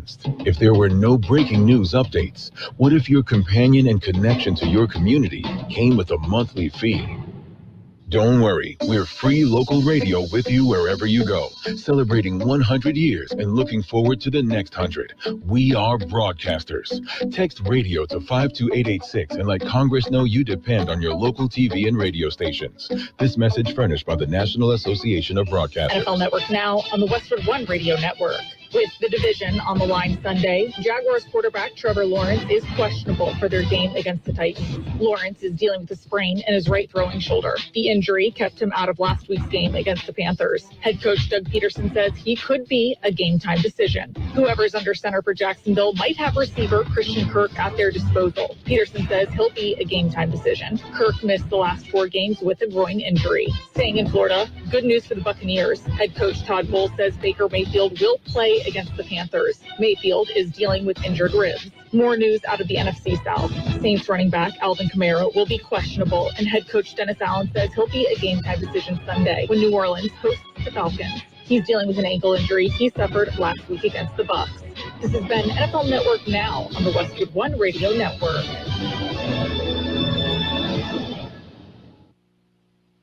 collapsed? If there were no breaking news updates? What if your companion and connection to your community came with a monthly fee? Don't worry, we're free local radio with you wherever you go, celebrating 100 years and looking forward to the next 100. We are broadcasters. Text radio to 52886 and let Congress know you depend on your local TV and radio stations. This message furnished by the National Association of Broadcasters. NFL Network now on the Westwood One Radio Network. With the division on the line Sunday, Jaguars quarterback Trevor Lawrence is questionable for their game against the Titans. Lawrence is dealing with a sprain in his right throwing shoulder. The injury kept him out of last week's game against the Panthers. Head coach Doug Peterson says he could be a game-time decision. Whoever's under center for Jacksonville might have receiver Christian Kirk at their disposal. Peterson says he'll be a game-time decision. Kirk missed the last 4 games with a groin injury. Staying in Florida, good news for the Buccaneers. Head coach Todd Bowles says Baker Mayfield will play against the Panthers. Mayfield is dealing with injured ribs. More news out of the NFC South. Saints running back Alvin Kamara will be questionable, and head coach Dennis Allen says he'll be a game-time decision Sunday when New Orleans hosts the Falcons. He's dealing with an ankle injury he suffered last week against the Bucs. This has been NFL Network Now on the Westwood One Radio Network.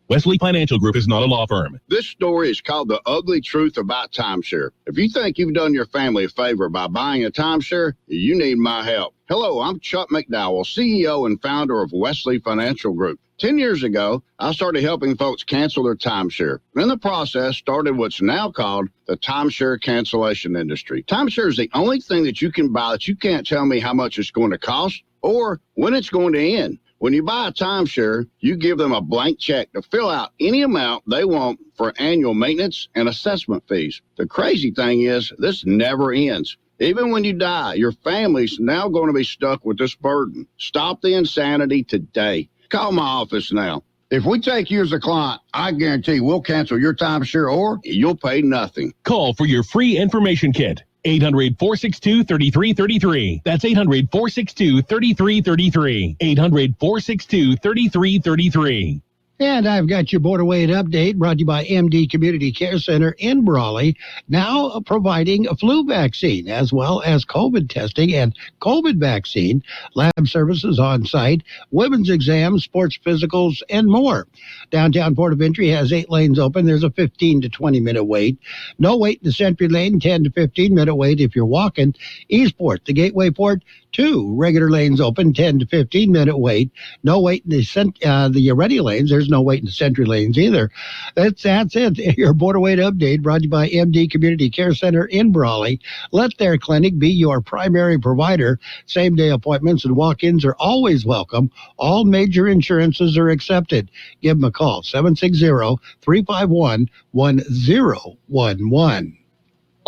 Wesley Financial Group is not a law firm. This story is called The Ugly Truth About Timeshare. If you think you've done your family a favor by buying a timeshare, you need my help. Hello, I'm Chuck McDowell, CEO and founder of Wesley Financial Group. 10 years ago, I started helping folks cancel their timeshare. In the process, started what's now called the timeshare cancellation industry. Timeshare is the only thing that you can buy that you can't tell me how much it's going to cost or when it's going to end. When you buy a timeshare, you give them a blank check to fill out any amount they want for annual maintenance and assessment fees. The crazy thing is, this never ends. Even when you die, your family's now going to be stuck with this burden. Stop the insanity today. Call my office now. If we take you as a client, I guarantee we'll cancel your timeshare or you'll pay nothing. Call for your free information kit. 800-462-3333. That's 800-462-3333. 800-462-3333. And I've got your border weight update brought to you by MD Community Care Center in Brawley, now providing a flu vaccine as well as COVID testing and COVID vaccine, lab services on site, women's exams, sports physicals, and more. Downtown Port of Entry has 8 lanes open. There's a 15 to 20 minute wait. No wait in the Century Lane, 10 to 15 minute wait if you're walking. Eastport, the Gateway Port, 2 regular lanes open, 10 to 15 minute wait. No wait in the Ready lanes. There's no wait in the Century lanes either. That's it. Your border weight update brought to you by MD Community Care Center in Brawley. Let their clinic be your primary provider. Same day appointments and walk-ins are always welcome. All major insurances are accepted. Give them a call, 760-351-1011.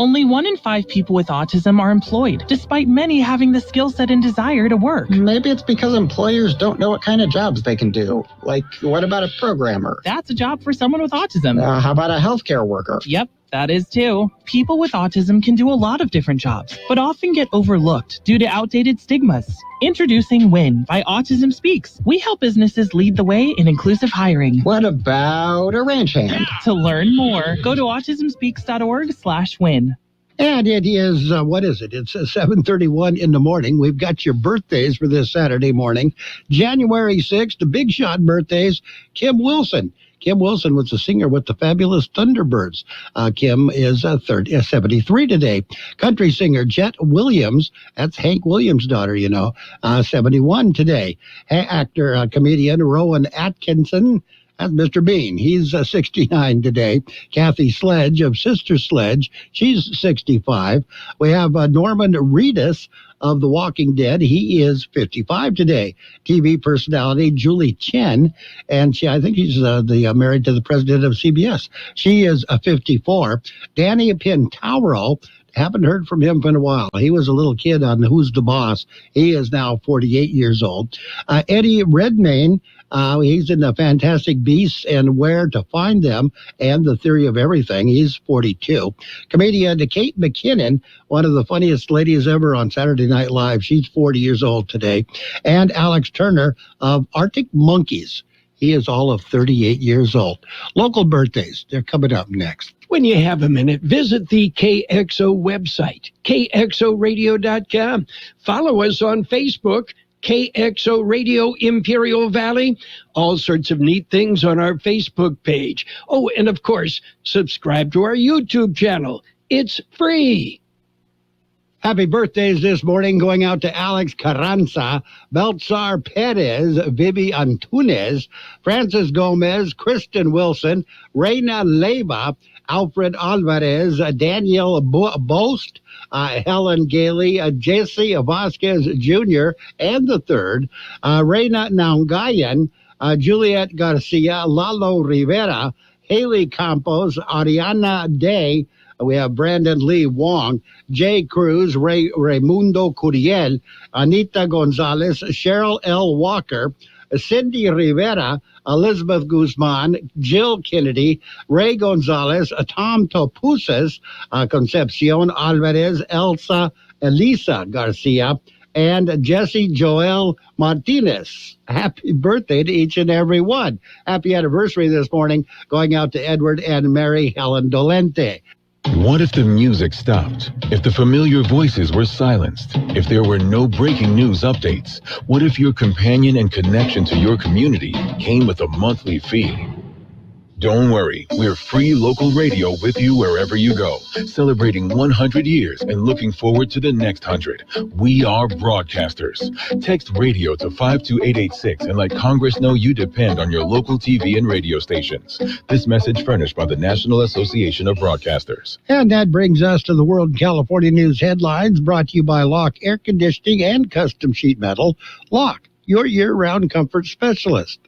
Only 1 in 5 people with autism are employed, despite many having the skill set and desire to work. Maybe it's because employers don't know what kind of jobs they can do. Like, what about a programmer? That's a job for someone with autism. How about a healthcare worker? Yep. That is too. People with autism can do a lot of different jobs, but often get overlooked due to outdated stigmas. Introducing WIN by Autism Speaks. We help businesses lead the way in inclusive hiring. What about a ranch hand? To learn more, go to autismspeaks.org/win. And it is, what is it? It's 7:31 in the morning. We've got your birthdays for this Saturday morning. January 6th, the big shot birthdays, Kim Wilson. Kim Wilson was a singer with the Fabulous Thunderbirds. Kim is 73 today. Country singer Jet Williams, that's Hank Williams' daughter, 71 today. Actor, comedian Rowan Atkinson, that's Mr. Bean. He's 69 today. Kathy Sledge of Sister Sledge, she's 65. We have Norman Reedus of The Walking Dead. He is 55 today. TV personality Julie Chen, and I think he's married to the president of CBS. She is 54. Danny Pintaro, haven't heard from him in a while. He was a little kid on Who's the Boss. He is now 48 years old. Eddie Redmayne, he's in the Fantastic Beasts and Where to Find Them and The Theory of Everything. He's 42. Comedian Kate McKinnon, one of the funniest ladies ever on Saturday Night Live. She's 40 years old today. And Alex Turner of Arctic Monkeys. He is all of 38 years old. Local birthdays, they're coming up next. When you have a minute, visit the KXO website, kxoradio.com. Follow us on Facebook, KXO Radio Imperial Valley. All sorts of neat things on our Facebook page. Oh, and of course, subscribe to our YouTube channel. It's free. Happy birthdays this morning going out to Alex Carranza, Belzar Perez, Vivi Antunes, Francis Gomez, Kristen Wilson, Reina Leyva, Alfred Alvarez, Daniel Bost, Helen Gailey, Jesse Vasquez Jr. and the third, Reina Nangayan, Juliet Garcia, Lalo Rivera, Haley Campos, Ariana Day. We have Brandon Lee Wong, Jay Cruz, Raimundo Curiel, Anita Gonzalez, Cheryl L. Walker, Cindy Rivera, Elizabeth Guzman, Jill Kennedy, Ray Gonzalez, Tom Topusas, Concepcion Alvarez, Elisa Garcia, and Jesse Joel Martinez. Happy birthday to each and every one. Happy anniversary this morning going out to Edward and Mary Helen Dolente. What if the music stopped? If the familiar voices were silenced? If there were no breaking news updates? What if your companion and connection to your community came with a monthly fee? Don't worry, we're free local radio with you wherever you go, celebrating 100 years and looking forward to the next 100. We are broadcasters. Text radio to 52886 and let Congress know you depend on your local TV and radio stations. This message furnished by the National Association of Broadcasters. And that brings us to the World California News headlines, brought to you by Locke Air Conditioning and Custom Sheet Metal. Locke, your year-round comfort specialist.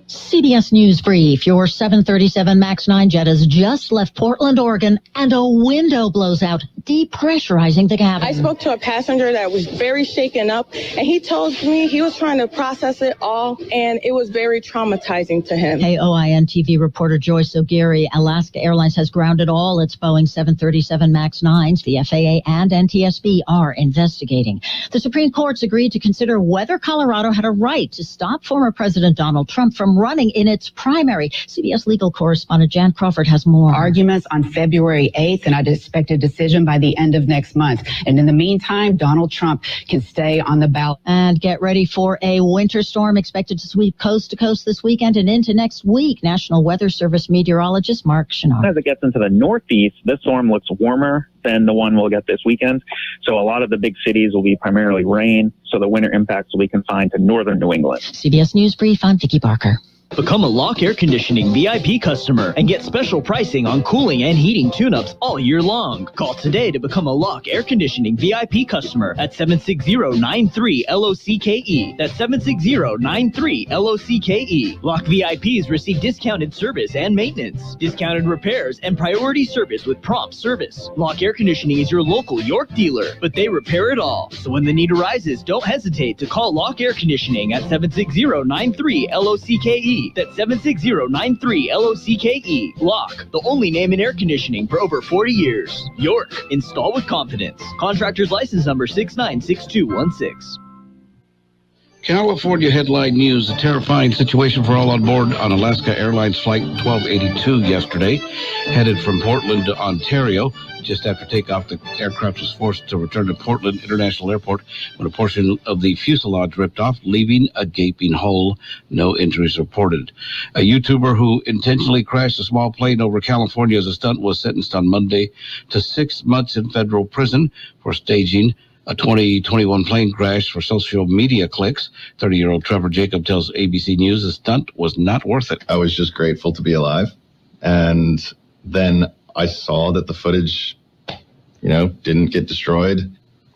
CBS News Brief. Your 737 MAX 9 jet has just left Portland, Oregon, and a window blows out, depressurizing the cabin. I spoke to a passenger that was very shaken up, and he told me he was trying to process it all, and it was very traumatizing to him. KOIN TV reporter Joyce O'Geary. Alaska Airlines has grounded all its Boeing 737 MAX 9s. The FAA and NTSB are investigating. The Supreme Court's agreed to consider whether Colorado had a right to stop former President Donald Trump from running in its primary. CBS legal correspondent Jan Crawford has more. Arguments on February 8th, and I'd expect a decision by the end of next month. And in the meantime, Donald Trump can stay on the ballot. And get ready for a winter storm expected to sweep coast to coast this weekend and into next week. National Weather Service meteorologist Mark Chenard. As it gets into the northeast, this storm looks warmer than the one we'll get this weekend. So a lot of the big cities will be primarily rain. So the winter impacts will be confined to northern New England. CBS News Brief, I'm Vicki Barker. Become a Locke Air Conditioning VIP customer and get special pricing on cooling and heating tune-ups all year long. Call today to become a Locke Air Conditioning VIP customer at 760-93-LOCKE. That's 760-93-LOCKE. Locke VIPs receive discounted service and maintenance, discounted repairs, and priority service with prompt service. Locke Air Conditioning is your local York dealer, but they repair it all. So when the need arises, don't hesitate to call Locke Air Conditioning at 760-93-LOCKE. That's 760-93-LOCKE. Locke, the only name in air conditioning for over 40 years. York, install with confidence. Contractor's license number 696216. California headline news: a terrifying situation for all on board on Alaska Airlines Flight 1282 yesterday, headed from Portland to Ontario. Just after takeoff, the aircraft was forced to return to Portland International Airport when a portion of the fuselage ripped off, leaving a gaping hole. No injuries reported. A YouTuber who intentionally crashed a small plane over California as a stunt was sentenced on Monday to 6 months in federal prison for staging a 2021 plane crash for social media clicks. 30-year-old Trevor Jacob tells ABC News the stunt was not worth it. I was just grateful to be alive. And then I saw that the footage, didn't get destroyed.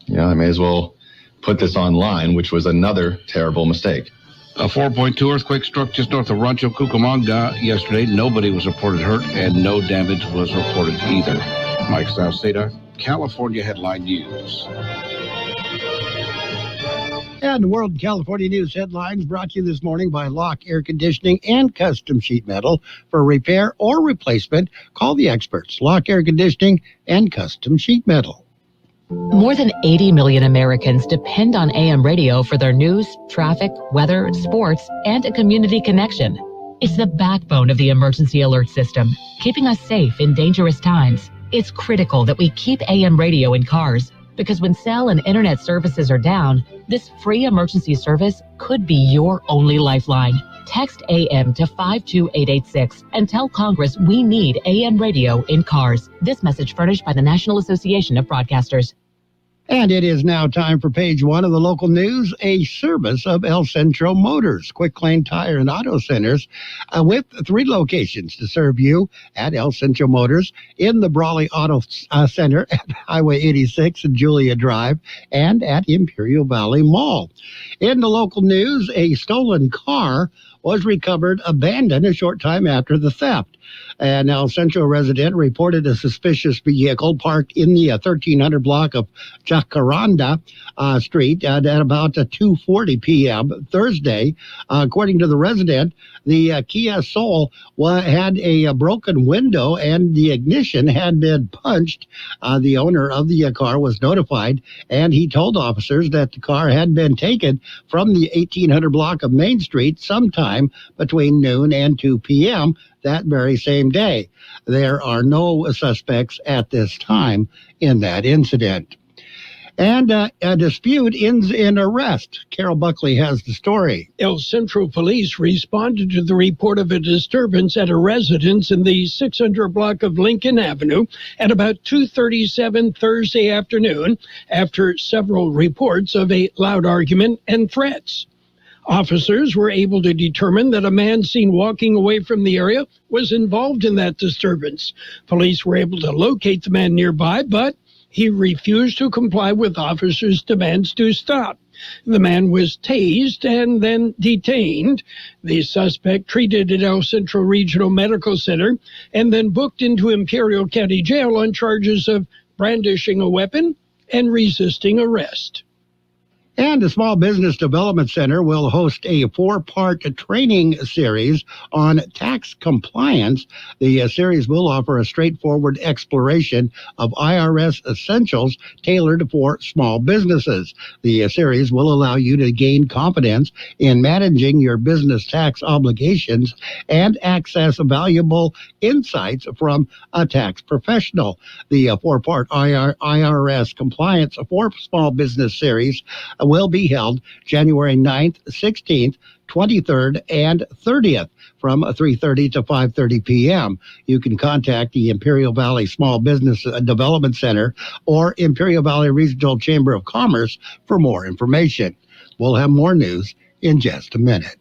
I may as well put this online, which was another terrible mistake. A 4.2 earthquake struck just north of Rancho Cucamonga yesterday. Nobody was reported hurt, and no damage was reported either. Mike Salceda, California Headline News. And World California News headlines brought to you this morning by Lock Air Conditioning and Custom Sheet Metal. For repair or replacement, call the experts. Lock Air Conditioning and Custom Sheet Metal. More than 80 million Americans depend on AM radio for their news, traffic, weather, sports, and a community connection. It's the backbone of the emergency alert system, keeping us safe in dangerous times. It's critical that we keep AM radio in cars, because when cell and internet services are down, this free emergency service could be your only lifeline. Text AM to 52886 and tell Congress we need AM radio in cars. This message furnished by the National Association of Broadcasters. And it is now time for page one of the local news, a service of El Centro Motors, Quick Lane Tire and Auto Centers, with 3 locations to serve you at El Centro Motors in the Brawley Auto Center at Highway 86 and Julia Drive and at Imperial Valley Mall. In the local news, a stolen car was recovered abandoned a short time after the theft. An El Centro resident reported a suspicious vehicle parked in the 1300 block of Jacaranda Street at about 2:40 p.m. Thursday. According to the resident, the Kia Soul had a broken window and the ignition had been punched. The owner of the car was notified, and he told officers that the car had been taken from the 1800 block of Main Street sometime between noon and 2 p.m. that very same day. There are no suspects at this time in that incident. And a dispute ends in arrest. Carroll Buckley has the story. El Centro Police responded to the report of a disturbance at a residence in the 600 block of Lincoln Avenue at about 2:37 Thursday afternoon after several reports of a loud argument and threats. Officers were able to determine that a man seen walking away from the area was involved in that disturbance. Police were able to locate the man nearby, but he refused to comply with officers' demands to stop. The man was tased and then detained. The suspect treated at El Centro Regional Medical Center and then booked into Imperial County Jail on charges of brandishing a weapon and resisting arrest. And the Small Business Development Center will host a 4-part training series on tax compliance. The series will offer a straightforward exploration of IRS essentials tailored for small businesses. The series will allow you to gain confidence in managing your business tax obligations and access valuable insights from a tax professional. The 4-part IRS compliance for small business series will be held January 9th, 16th, 23rd, and 30th from 3:30 to 5:30 p.m. You can contact the Imperial Valley Small Business Development Center or Imperial Valley Regional Chamber of Commerce for more information. We'll have more news in just a minute.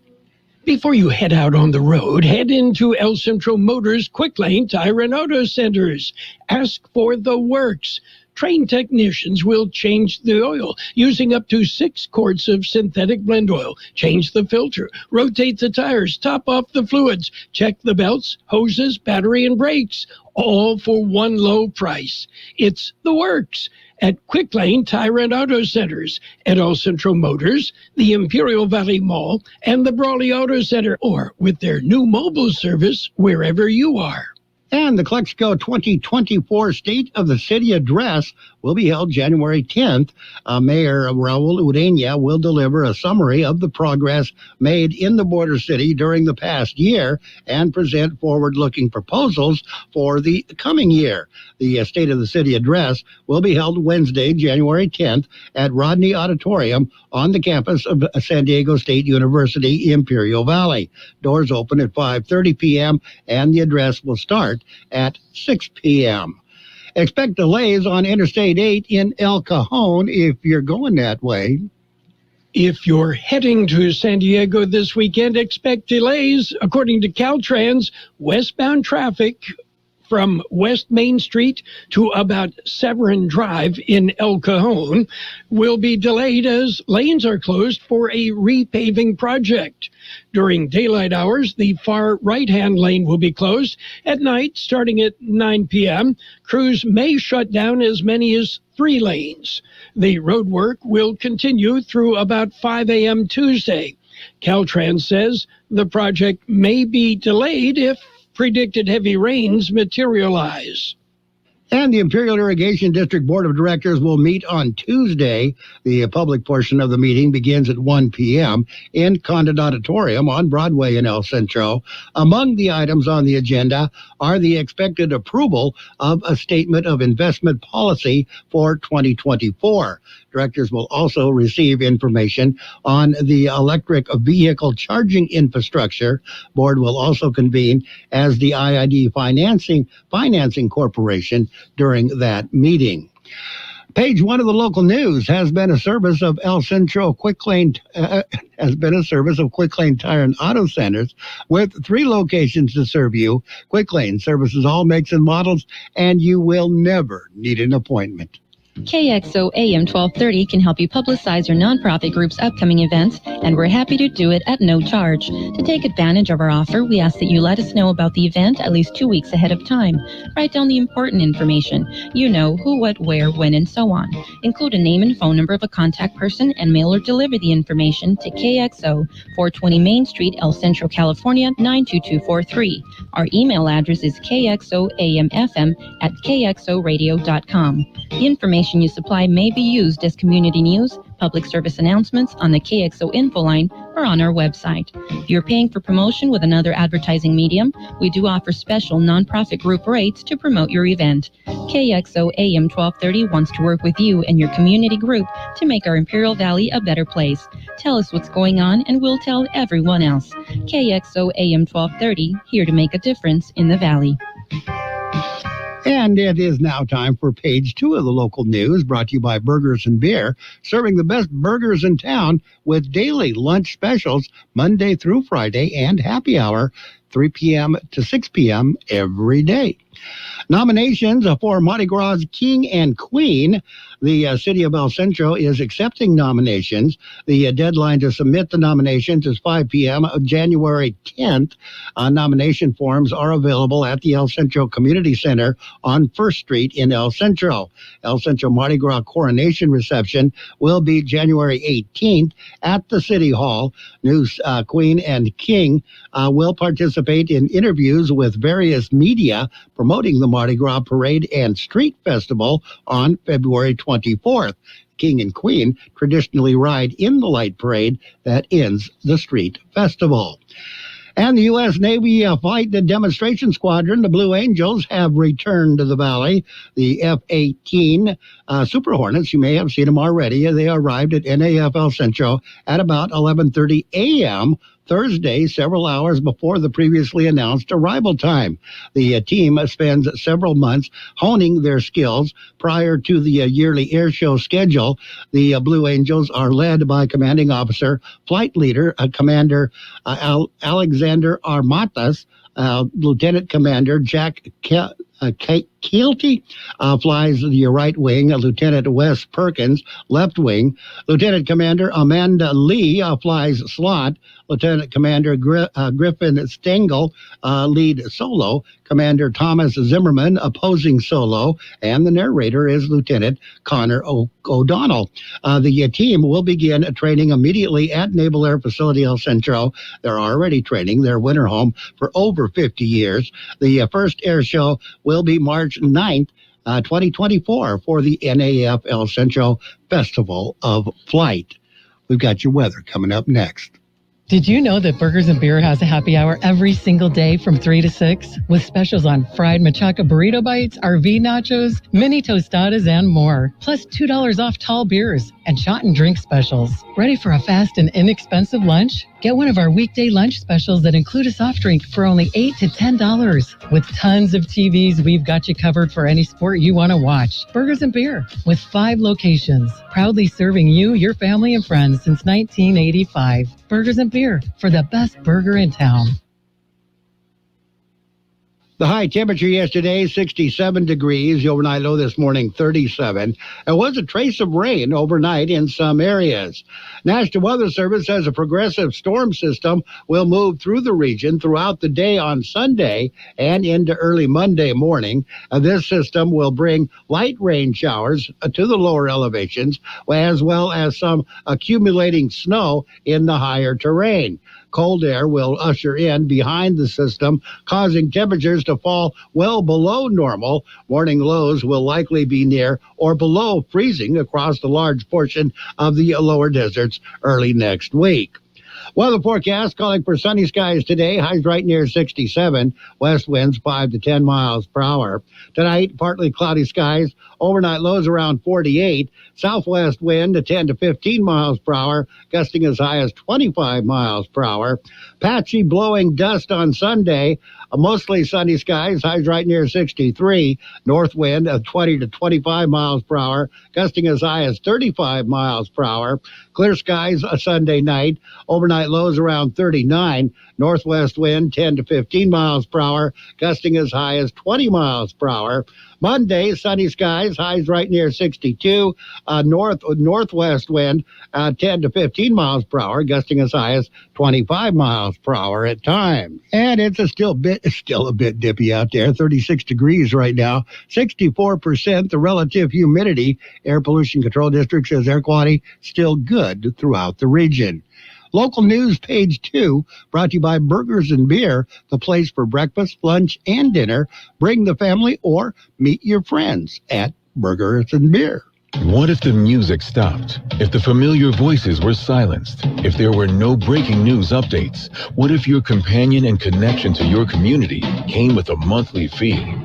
Before you head out on the road, head into El Centro Motors Quick Lane Tire and Auto Centers. Ask for the works. Trained technicians will change the oil using up to 6 quarts of synthetic blend oil. Change the filter, rotate the tires, top off the fluids, check the belts, hoses, battery, and brakes, all for one low price. It's the works at Quick Lane Tire and Auto Centers, at El Centro Motors, the Imperial Valley Mall, and the Brawley Auto Center, or with their new mobile service wherever you are. And the Kxo 2024 State of the City Address will be held January 10th. Mayor Raul Ureña will deliver a summary of the progress made in the border city during the past year and present forward-looking proposals for the coming year. The State of the City Address will be held Wednesday, January 10th at Rodney Auditorium on the campus of San Diego State University, Imperial Valley. Doors open at 5:30 p.m. and the address will start at 6 p.m. Expect delays on Interstate 8 in El Cajon if you're going that way. If you're heading to San Diego this weekend, expect delays. According to Caltrans, westbound traffic from West Main Street to about Severn Drive in El Cajon will be delayed as lanes are closed for a repaving project. During daylight hours, the far right-hand lane will be closed. At night, starting at 9 p.m., crews may shut down as many as 3 lanes. The road work will continue through about 5 a.m. Tuesday. Caltrans says the project may be delayed if predicted heavy rains materialize. And the Imperial Irrigation District Board of Directors will meet on Tuesday. The public portion of the meeting begins at 1 p.m. in Condon Auditorium on Broadway in El Centro. Among the items on the agenda are the expected approval of a statement of investment policy for 2024. Directors will also receive information on the electric vehicle charging infrastructure. Board will also convene as the IID Financing Corporation during that meeting. Page 1 of the local news has been a service of El Centro Quick Lane Tire and Auto Centers with 3 locations to serve you. Quick Lane services all makes and models, and you will never need an appointment. Kxo AM 1230 can help you publicize your nonprofit group's upcoming events, and we're happy to do it at no charge. To take advantage of our offer, we ask that you let us know about the event at least 2 weeks ahead of time. Write down the important information. You know, who, what, where, when, and so on. Include a name and phone number of a contact person and mail or deliver the information to KXO, 420 Main Street, El Centro, California, 92243. Our email address is kxoamfm@kxoradio.com. The information you supply may be used as community news, public service announcements on the KXO info line, or on our website. If you're paying for promotion with another advertising medium, we do offer special nonprofit group rates to promote your event. KXO AM 1230 wants to work with you and your community group to make our Imperial Valley a better place. Tell us what's going on and we'll tell everyone else. KXO AM 1230, here to make a difference in the Valley. And it is now time for page 2 of the local news, brought to you by Burgers and Beer, serving the best burgers in town with daily lunch specials Monday through Friday and happy hour 3 p.m. to 6 p.m. every day. Nominations for Mardi Gras King and Queen. The city of El Centro is accepting nominations. The deadline to submit the nominations is 5 p.m. January 10th. Nomination forms are available at the El Centro Community Center on 1st Street in El Centro. El Centro Mardi Gras coronation reception will be January 18th at the City Hall. New Queen and King will participate in interviews with various media promoting the Mardi Gras Parade and Street Festival on February 24th. King and Queen traditionally ride in the light parade that ends the Street Festival. And the U.S. Navy Flight Demonstration Squadron, the Blue Angels, have returned to the Valley. The F-18 Super Hornets, you may have seen them already. They arrived at NAF El Centro at about 11:30 a.m. Thursday, several hours before the previously announced arrival time. The team spends several months honing their skills prior to the yearly air show schedule. The Blue Angels are led by Commanding Officer, Flight Leader, Commander Alexander Armatas, Lieutenant Commander Jack Keelty flies the right wing, Lieutenant Wes Perkins, left wing, Lieutenant Commander Amanda Lee flies slot, Lieutenant Commander Griffin Stengel lead solo, Commander Thomas Zimmerman opposing solo, and the narrator is Lieutenant Connor O'Donnell. The team will begin training immediately at Naval Air Facility El Centro. They're already training their winter home for over 50 years. The first air show will be March 9th, 2024 for the NAF El Centro Festival of Flight. We've got your weather coming up next. Did you know that Burgers and Beer has a happy hour every single day from 3 to 6 with specials on fried machaca burrito bites, RV nachos, mini tostadas, and more. Plus $2 off tall beers and shot and drink specials. Ready for a fast and inexpensive lunch? Get one of our weekday lunch specials that include a soft drink for only $8 to $10. With tons of TVs, we've got you covered for any sport you want to watch. Burgers and Beer with 5 locations, proudly serving you, your family, and friends since 1985. Burgers and Beer for the best burger in town. The high temperature yesterday, 67 degrees. The overnight low this morning, 37. There was a trace of rain overnight in some areas. National Weather Service says a progressive storm system will move through the region throughout the day on Sunday and into early Monday morning. This system will bring light rain showers to the lower elevations, as well as some accumulating snow in the higher terrain. Cold air will usher in behind the system, causing temperatures to fall well below normal. Morning lows will likely be near or below freezing across the large portion of the lower deserts early next week. Weather forecast calling for sunny skies today. Highs right near 67. West winds 5 to 10 miles per hour. Tonight, partly cloudy skies. Overnight lows around 48. Southwest wind to 10 to 15 miles per hour, gusting as high as 25 miles per hour. Patchy blowing dust on Sunday. Mostly sunny skies. Highs right near 63. North wind of 20 to 25 miles per hour, gusting as high as 35 miles per hour. Clear skies Sunday night. Overnight lows around 39. Northwest wind 10 to 15 miles per hour, gusting as high as 20 miles per hour. Monday, sunny skies, highs right near 62. Northwest wind 10 to 15 miles per hour, gusting as high as 25 miles per hour at times. And it's still a bit dippy out there. 36 degrees right now, 64% the relative humidity. Air Pollution Control District says air quality still good throughout the region. Local news, page 2, brought to you by Burgers and Beer, the place for breakfast, lunch, and dinner. Bring the family or meet your friends at Burgers and Beer. What if the music stopped? If the familiar voices were silenced? If there were no breaking news updates? What if your companion and connection to your community came with a monthly fee?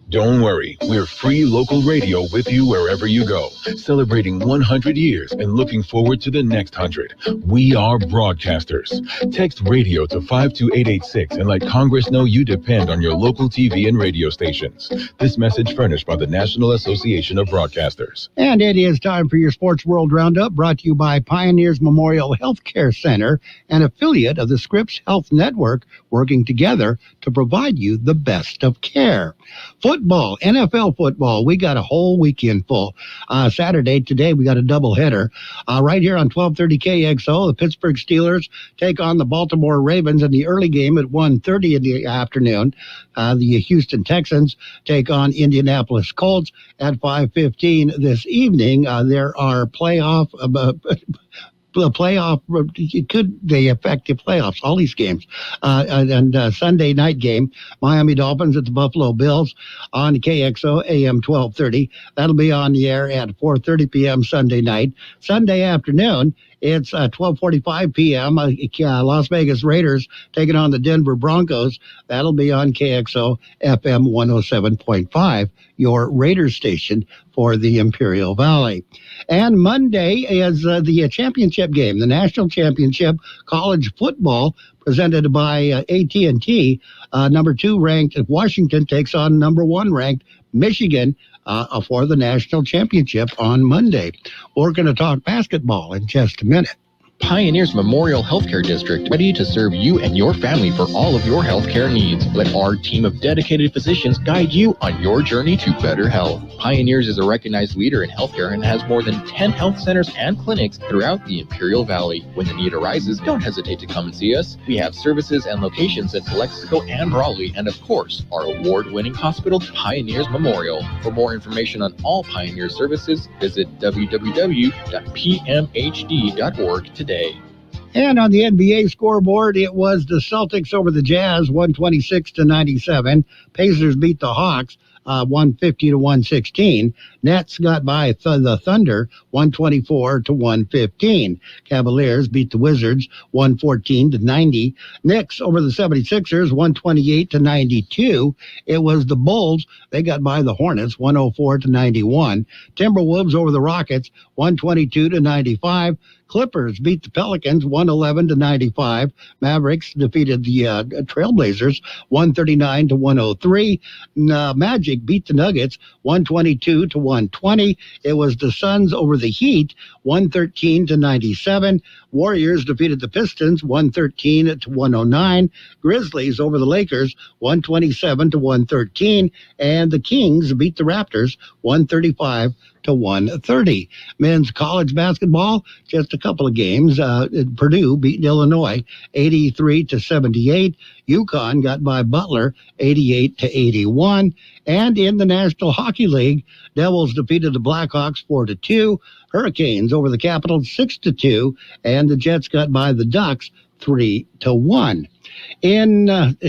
Don't worry, we're free local radio with you wherever you go, celebrating 100 years and looking forward to the next 100. We are broadcasters. Text radio to 52886 and let Congress know you depend on your local TV and radio stations. This message furnished by the National Association of Broadcasters. And it is time for your Sports World Roundup, brought to you by Pioneers Memorial Healthcare Center, an affiliate of the Scripps Health Network, working together to provide you the best of care. Football, NFL football, we got a whole weekend full. Saturday, today, we got a doubleheader. Right here on 1230 KXO, the Pittsburgh Steelers take on the Baltimore Ravens in the early game at 1:30 in the afternoon. The Houston Texans take on Indianapolis Colts at 5:15 this evening. There are could they affect the playoffs, all these games. And Sunday night game, Miami Dolphins at the Buffalo Bills on KXO AM 1230. That'll be on the air at 4:30 p.m. Sunday night. Sunday afternoon, it's 12:45 p.m. Las Vegas Raiders taking on the Denver Broncos. That'll be on KXO FM 107.5, your Raiders station for the Imperial Valley. And Monday is the championship game, the national championship college football, presented by AT&T. Number 2 ranked Washington takes on number 1 ranked Michigan for the national championship on Monday. We're going to talk basketball in just a minute. Pioneers Memorial Healthcare District, ready to serve you and your family for all of your healthcare needs. Let our team of dedicated physicians guide you on your journey to better health. Pioneers is a recognized leader in healthcare and has more than 10 health centers and clinics throughout the Imperial Valley. When the need arises, don't hesitate to come and see us. We have services and locations in Calexico and Raleigh, and of course, our award-winning hospital, Pioneers Memorial. For more information on all Pioneer services, visit www.pmhd.org today. And on the NBA scoreboard, it was the Celtics over the Jazz, 126-97. Pacers beat the Hawks, 150-116. Nets got by the Thunder, 124-115. Cavaliers beat the Wizards, 114-90. Knicks over the 76ers, 128-92. It was the Bulls. They got by the Hornets, 104-91. Timberwolves over the Rockets, 122-95. Clippers beat the Pelicans 111-95. Mavericks defeated the Trailblazers 139-103. Magic beat the Nuggets 122-120. It was the Suns over the Heat 113-97. Warriors defeated the Pistons 113-109. Grizzlies over the Lakers 127-113. And the Kings beat the Raptors 135-130. Men's college basketball, just a couple of games. Purdue beat Illinois 83-78. UConn got by Butler 88-81. And in the National Hockey League, Devils defeated the Blackhawks 4-2. Hurricanes over the Capitals 6-2. And the Jets got by the Ducks 3-1. In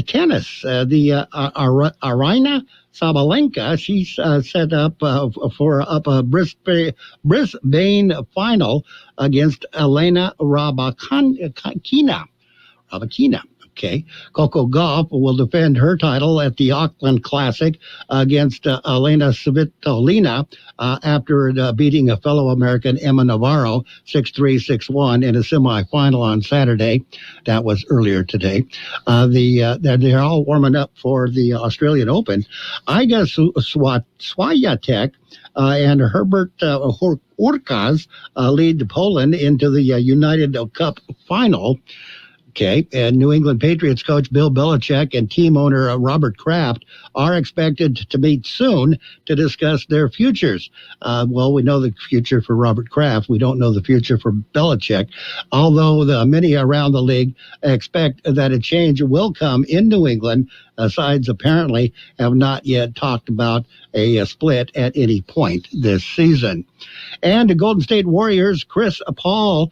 tennis, the Aryna Sabalenka, she's set up for a Brisbane final against Elena Rybakina. Okay. Coco Gauff will defend her title at the Auckland Classic against Elena Svitolina after beating a fellow American, Emma Navarro, 6-3, 6-1 in a semifinal on Saturday. That was earlier today. They're all warming up for the Australian Open. Iga Swiatek and Herbert Hurkacz lead Poland into the United Cup final. Okay, and New England Patriots coach Bill Belichick and team owner Robert Kraft are expected to meet soon to discuss their futures. Well, we know the future for Robert Kraft. We don't know the future for Belichick, although many around the league expect that a change will come in New England. Sides apparently have not yet talked about a split at any point this season. And the Golden State Warriors, Chris Paul,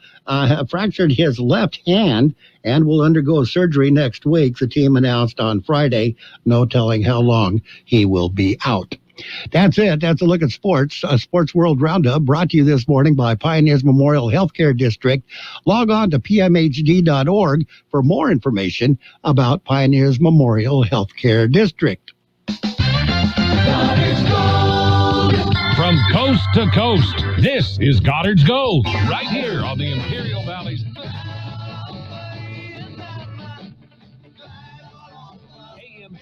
fractured his left hand and will undergo surgery next week. The team announced on Friday, no telling how long he will be out. That's it. That's a look at sports. A Sports World Roundup brought to you this morning by Pioneers Memorial Healthcare District. Log on to pmhd.org for more information about Pioneers Memorial Healthcare District. Goddard's Gold. From coast to coast, this is Goddard's Gold, right here on the Imperial Valley's AM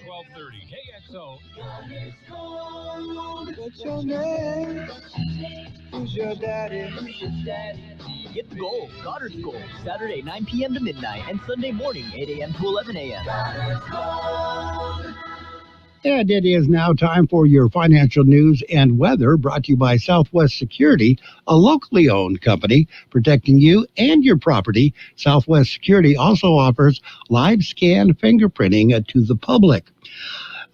1230 KXO. What's your name? Who's your daddy? Get the gold, Goddard's Gold, Saturday 9 p.m. to midnight and Sunday morning 8 a.m. to 11 a.m. And it is now time for your financial news and weather, brought to you by Southwest Security, a locally owned company protecting you and your property. Southwest Security also offers live scan fingerprinting to the public.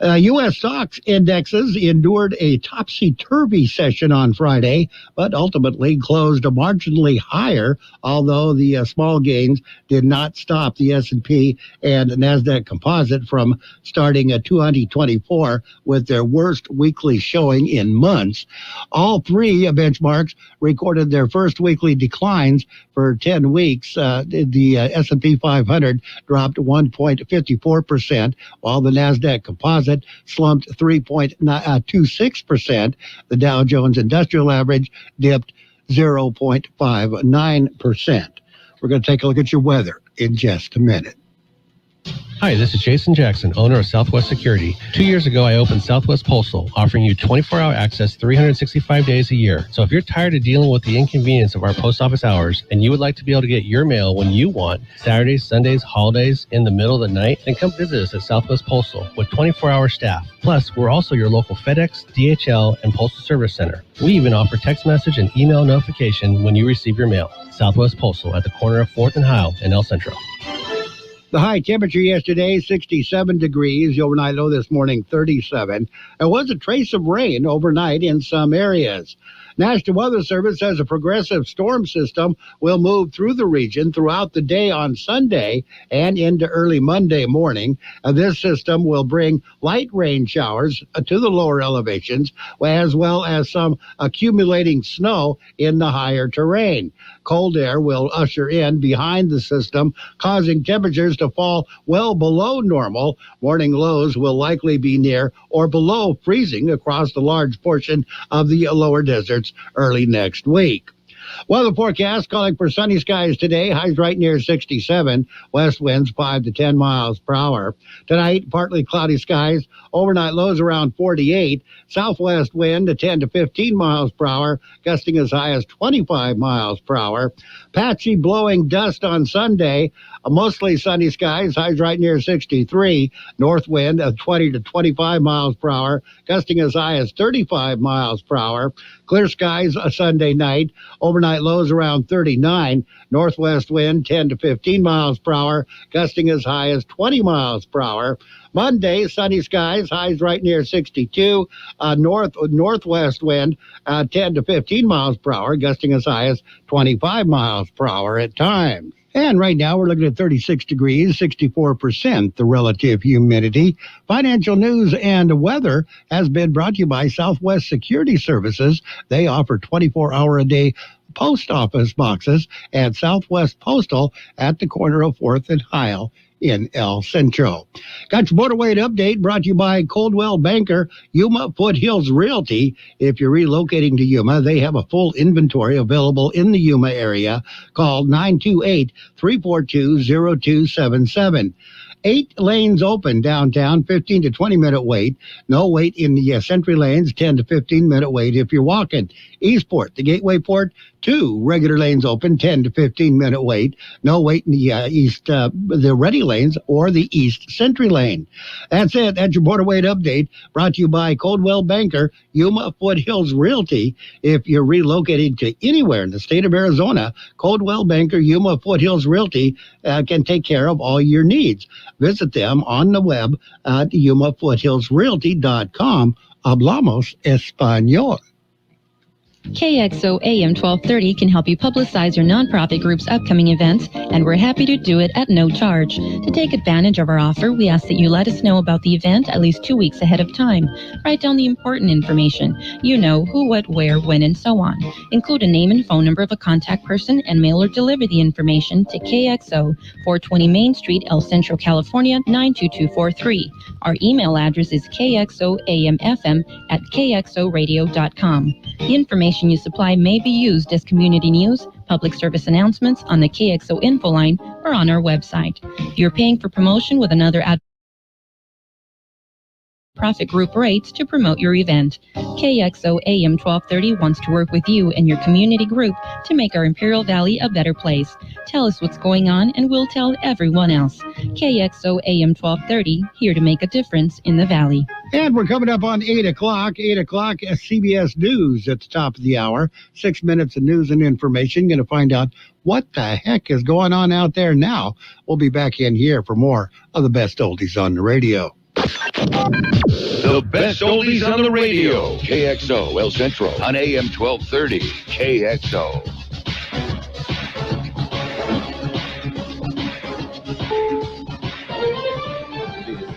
U.S. stocks indexes endured a topsy-turvy session on Friday, but ultimately closed marginally higher, although the small gains did not stop the S&P and NASDAQ composite from starting at 2024 with their worst weekly showing in months. All three benchmarks recorded their first weekly declines for 10 weeks. The S&P 500 dropped 1.54%, while the NASDAQ composite slumped 3.26%. The Dow Jones Industrial Average dipped 0.59%. We're going to take a look at your weather in just a minute. Hi, this is Jason Jackson, owner of Southwest Security. 2 years ago, I opened Southwest Postal, offering you 24-hour access 365 days a year. So if you're tired of dealing with the inconvenience of our post office hours and you would like to be able to get your mail when you want, Saturdays, Sundays, holidays, in the middle of the night, then come visit us at Southwest Postal with 24-hour staff. Plus, we're also your local FedEx, DHL, and Postal Service Center. We even offer text message and email notification when you receive your mail. Southwest Postal at the corner of 4th and Heil in El Centro. The high temperature yesterday, 67 degrees. The overnight low this morning, 37. There was a trace of rain overnight in some areas. National Weather Service says a progressive storm system will move through the region throughout the day on Sunday and into early Monday morning. This system will bring light rain showers to the lower elevations, as well as some accumulating snow in the higher terrain. Cold air will usher in behind the system, causing temperatures to fall well below normal. Morning lows will likely be near or below freezing across the large portion of the lower deserts early next week. Weather forecast calling for sunny skies today. Highs right near 67. West winds 5 to 10 miles per hour. Tonight, partly cloudy skies. Overnight lows around 48. Southwest wind to 10 to 15 miles per hour, gusting as high as 25 miles per hour. Patchy blowing dust on Sunday. Mostly sunny skies. Highs right near 63. North wind of 20 to 25 miles per hour, gusting as high as 35 miles per hour. Clear skies Sunday night. Overnight lows around 39. Northwest wind 10 to 15 miles per hour, gusting as high as 20 miles per hour. Monday, sunny skies, highs right near 62. Northwest wind 10 to 15 miles per hour, gusting as high as 25 miles per hour at times. And right now we're looking at 36 degrees, 64% the relative humidity. Financial news and weather has been brought to you by Southwest Security Services. They offer 24-hour-a-day post office boxes at Southwest Postal at the corner of 4th and Heil in El Centro. Got your border weight update brought to you by Coldwell Banker, Yuma Foothills Realty. If you're relocating to Yuma, they have a full inventory available in the Yuma area. Call 928-342-0277. 8 lanes open downtown, 15 to 20-minute wait. No wait in the Sentry lanes, 10 to 15-minute wait if you're walking. Eastport, the Gateway Port, 2 regular lanes open, 10 to 15-minute wait. No wait in the the Ready lanes or the East Sentry lane. That's it. That's your border weight update brought to you by Coldwell Banker, Yuma Foothills Realty. If you're relocating to anywhere in the state of Arizona, Coldwell Banker, Yuma Foothills Realty can take care of all your needs. Visit them on the web at yumafoothillsrealty.com. Hablamos Español. KXO AM 1230 can help you publicize your nonprofit group's upcoming events, and we're happy to do it at no charge. To take advantage of our offer, we ask that you let us know about the event at least 2 weeks ahead of time. Write down the important information. You know, who, what, where, when, and so on. Include a name and phone number of a contact person and mail or deliver the information to KXO, 420 Main Street, El Centro, California, 92243. Our email address is kxoamfm@kxoradio.com. The information you supply may be used as community news, public service announcements on the KXO info line, or on our website. If you're paying for promotion with another profit group rates to promote your event. KXO AM 1230 wants to work with you and your community group to make our Imperial Valley a better place. Tell us what's going on and we'll tell everyone else. KXO AM 1230, here to make a difference in the Valley. And we're coming up on 8 o'clock. 8 o'clock, CBS News at the top of the hour. 6 minutes of news and information. Going to find out what the heck is going on out there now. We'll be back in here for more of the best oldies on the radio. The best oldies on the radio. KXO El Centro on AM 1230. KXO.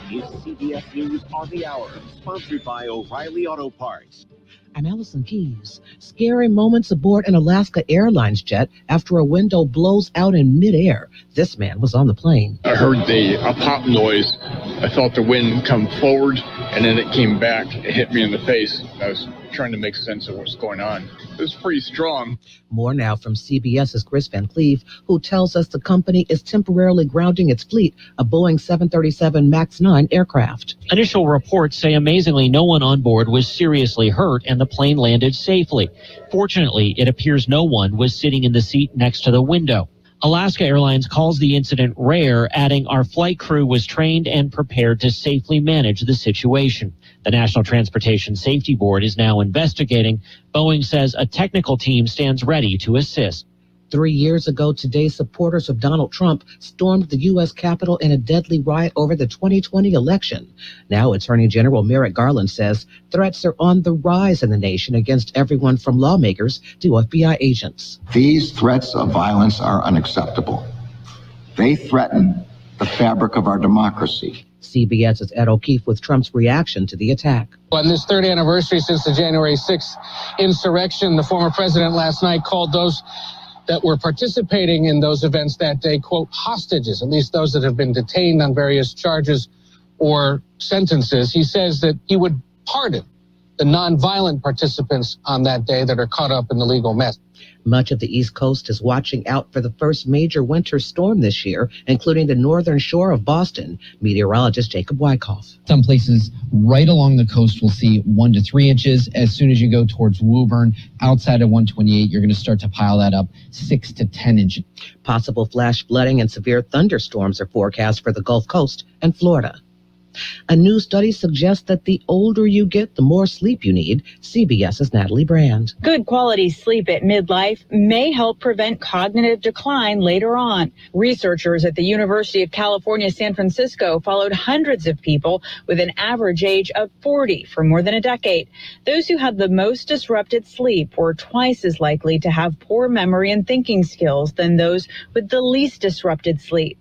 This is CBS News on the Hour, sponsored by O'Reilly Auto Parts. I'm Allison Keys. Scary moments aboard an Alaska Airlines jet after a window blows out in midair. This man was on the plane. I heard a pop noise. I felt the wind come forward, and then it came back. It hit me in the face. I was trying to make sense of what's going on. It was pretty strong. More now from CBS's Chris Van Cleve, who tells us the company is temporarily grounding its fleet of Boeing 737 MAX 9 aircraft. Initial reports say amazingly no one on board was seriously hurt and the plane landed safely. Fortunately, it appears no one was sitting in the seat next to the window. Alaska Airlines calls the incident rare, adding our flight crew was trained and prepared to safely manage the situation. The National Transportation Safety Board is now investigating. Boeing says a technical team stands ready to assist. 3 years ago today, supporters of Donald Trump stormed the U.S. Capitol in a deadly riot over the 2020 election. Now, Attorney General Merrick Garland says threats are on the rise in the nation against everyone from lawmakers to FBI agents. These threats of violence are unacceptable. They threaten the fabric of our democracy. CBS's Ed O'Keefe with Trump's reaction to the attack. On this third anniversary since the January 6th insurrection, the former president last night called those that were participating in those events that day, quote, hostages, at least those that have been detained on various charges or sentences. He says that he would pardon the nonviolent participants on that day that are caught up in the legal mess. Much of the East Coast is watching out for the first major winter storm this year, including the northern shore of Boston. Meteorologist Jacob Wyckoff. Some places right along the coast will see 1 to 3 inches. As soon as you go towards Woburn, outside of 128, you're going to start to pile that up 6 to 10 inches. Possible flash flooding and severe thunderstorms are forecast for the Gulf Coast and Florida. A new study suggests that the older you get, the more sleep you need. CBS's Natalie Brand. Good quality sleep at midlife may help prevent cognitive decline later on. Researchers at the University of California, San Francisco followed hundreds of people with an average age of 40 for more than a decade. Those who had the most disrupted sleep were twice as likely to have poor memory and thinking skills than those with the least disrupted sleep.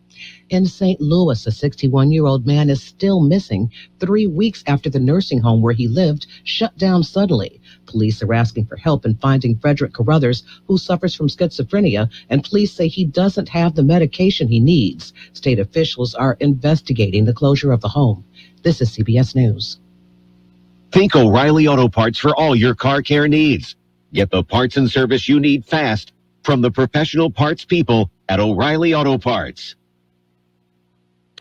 In St. Louis, a 61-year-old man is still missing 3 weeks after the nursing home where he lived shut down suddenly. Police are asking for help in finding Frederick Carruthers, who suffers from schizophrenia, and police say he doesn't have the medication he needs. State officials are investigating the closure of the home. This is CBS News. Think O'Reilly Auto Parts for all your car care needs. Get the parts and service you need fast from the professional parts people at O'Reilly Auto Parts.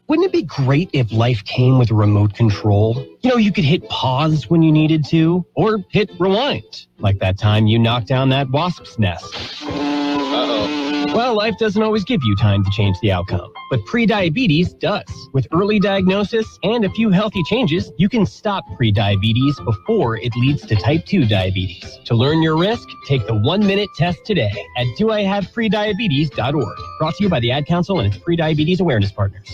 Wouldn't it be great if life came with a remote control? You know, you could hit pause when you needed to, or hit rewind, like that time you knocked down that wasp's nest. Uh-oh. Well, life doesn't always give you time to change the outcome, but prediabetes does. With early diagnosis and a few healthy changes, you can stop prediabetes before it leads to type 2 diabetes. To learn your risk, take the 1-minute test today at doihaveprediabetes.org. Brought to you by the Ad Council and its prediabetes awareness partners.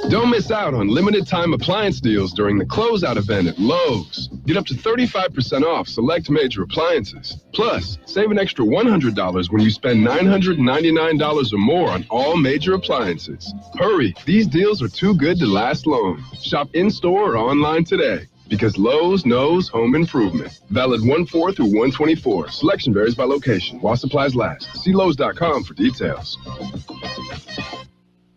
Don't miss out on limited time appliance deals during the closeout event at Lowe's. Get up to 35% off select major appliances. Plus, save an extra $100 when you spend $999 or more on all major appliances. Hurry, these deals are too good to last long. Shop in-store or online today. Because Lowe's knows home improvement. Valid 1/4 through 1/24. Selection varies by location. While supplies last. See Lowe's.com for details.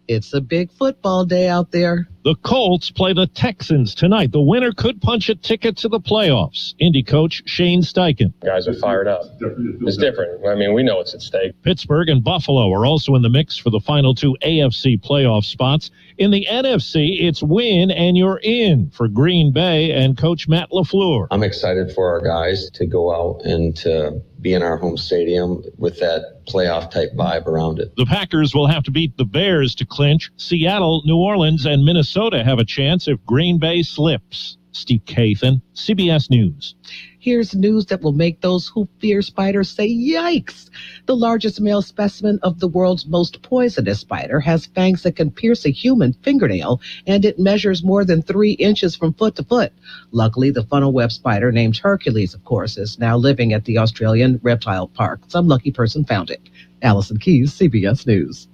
It's a big football day out there. The Colts play the Texans tonight. The winner could punch a ticket to the playoffs. Indy coach Shane Steichen. Guys are fired up. It's different. I mean, we know it's at stake. Pittsburgh and Buffalo are also in the mix for the final 2 AFC playoff spots. In the NFC, it's win and you're in for Green Bay and Coach Matt LaFleur. I'm excited for our guys to go out and to be in our home stadium with that playoff-type vibe around it. The Packers will have to beat the Bears to clinch. Seattle, New Orleans, and Minnesota have a chance if Green Bay slips. Steve Kathan, CBS News. Here's news that will make those who fear spiders say yikes. The largest male specimen of the world's most poisonous spider has fangs that can pierce a human fingernail, and it measures more than 3 inches from foot to foot. Luckily, the funnel web spider, named Hercules, of course, is now living at the Australian Reptile Park. Some lucky person found it. Allison Keyes, CBS News.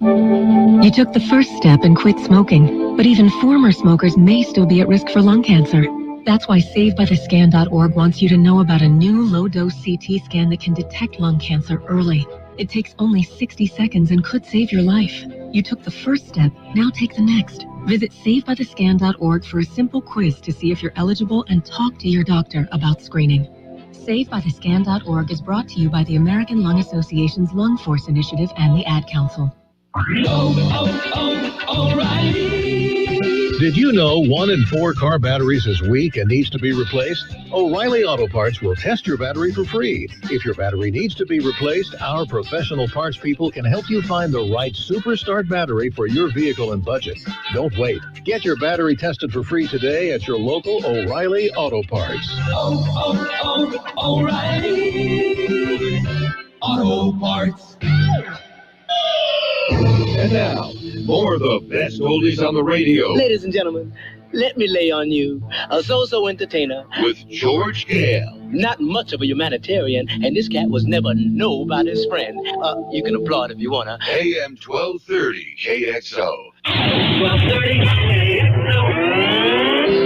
You took the first step and quit smoking, but even former smokers may still be at risk for lung cancer. That's why SaveByTheScan.org wants you to know about a new low-dose CT scan that can detect lung cancer early. It takes only 60 seconds and could save your life. You took the first step, now take the next. Visit SaveByTheScan.org for a simple quiz to see if you're eligible and talk to your doctor about screening. SaveByTheScan.org is brought to you by the American Lung Association's Lung Force Initiative and the Ad Council. O'Reilly. Did you know 1 in 4 car batteries is weak and needs to be replaced? O'Reilly Auto Parts will test your battery for free. If your battery needs to be replaced, our professional parts people can help you find the right Super Start battery for your vehicle and budget. Don't wait. Get your battery tested for free today at your local O'Reilly Auto Parts. O'Reilly Auto Parts. And now, more of the best oldies on the radio. Ladies and gentlemen, let me lay on you a so-so entertainer. With George Gale. Not much of a humanitarian, and this cat was never nobody's friend. You can applaud if you want to. AM 1230 KXO. 1230 KXO.